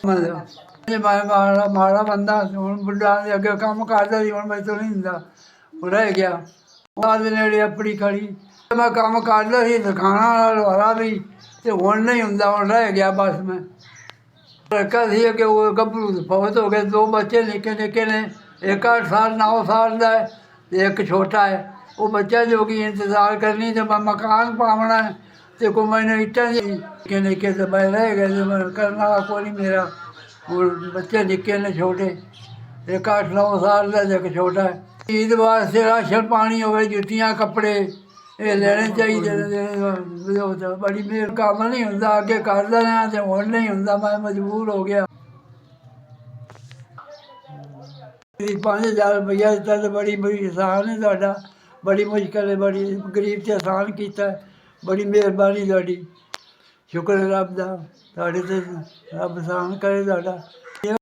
ਮੈਂ ਮਾੜਾ ਮਾੜਾ ਬੰਦਾ ਹੁਣ ਬੁੱਢਾ ਦੇ ਅੱਗੇ ਕੰਮ ਕਰਦਾ ਸੀ, ਹੁਣ ਮੈਥੋਂ ਨਹੀਂ ਹੁੰਦਾ, ਉਹ ਰਹਿ ਗਿਆ। ਉਹਨਾਂ ਦੇ ਨੇੜੇ ਆਪਣੀ ਖੜੀ ਮੈਂ ਕੰਮ ਕਰਦਾ ਸੀ, ਦਿਖਾਣਾ ਵਾਲਾ ਲਵਾਰਾ ਵੀ, ਅਤੇ ਹੁਣ ਨਹੀਂ ਹੁੰਦਾ, ਹੁਣ ਰਹਿ ਗਿਆ। ਬਸ ਮੈਂ ਰੱਖਿਆ ਸੀ ਕਿ ਉਹ ਗੱਭਰੂ ਬਹੁਤ ਹੋ ਗਏ, 2 ਬੱਚੇ ਨਿੱਕੇ ਨਿੱਕੇ ਨੇ, ਇੱਕ 8 ਸਾਲ 9 ਸਾਲ ਦਾ ਹੈ ਅਤੇ ਇੱਕ ਛੋਟਾ ਹੈ। ਉਹ ਬੱਚਾ ਜੋਗੀ ਇੰਤਜ਼ਾਰ ਕਰਨੀ ਅਤੇ ਮੈਂ ਮਕਾਨ ਪਾਉਣਾ ਅਤੇ ਕੋਈ ਮੈਨੂੰ ਇੱਟਾਂ ਦੀ ਨਿੱਕੇ ਨਿੱਕੇ ਅਤੇ ਮੈਂ ਰਹਿ ਗਏ, ਮੈਂ ਕਰਨ ਵਾਲਾ ਕੋਈ ਨਹੀਂ ਮੇਰਾ। ਹੁਣ ਬੱਚੇ ਨਿੱਕੇ ਨੇ ਛੋਟੇ, ਇੱਕ 8 9 ਸਾਲ ਦਾ ਅਤੇ ਇੱਕ ਛੋਟਾ ਹੈ। ਈਦ ਵਾਸਤੇ ਰਾਸ਼ਨ ਪਾਣੀ ਹੋਵੇ, ਜੁੱਤੀਆਂ ਕੱਪੜੇ ਇਹ ਲੈਣੇ ਚਾਹੀਦੇ ਨੇ। ਬੜੀ ਮੇਰ ਕੰਮ ਨਹੀਂ ਹੁੰਦਾ, ਅੱਗੇ ਕਰਦਾ ਰਿਹਾ ਅਤੇ ਹੁਣ ਨਹੀਂ ਹੁੰਦਾ, ਮੈਂ ਮਜਬੂਰ ਹੋ ਗਿਆ। 5000 ਰੁਪਈਆ ਦਿੱਤਾ ਅਤੇ ਬੜੀ ਆਸਾਨ ਹੈ ਤੁਹਾਡਾ, ਬੜੀ ਮੁਸ਼ਕਿਲ ਹੈ, ਬੜੀ ਗਰੀਬ 'ਤੇ ਆਸਾਨ ਕੀਤਾ, ਬੜੀ ਮਿਹਰਬਾਨੀ ਤੁਹਾਡੀ। ਸ਼ੁਕਰ ਹੈ ਰੱਬ ਦਾ, ਤੁਹਾਡੇ 'ਤੇ ਰੱਬ ਆਸਾਨ ਕਰੇ ਤੁਹਾਡਾ।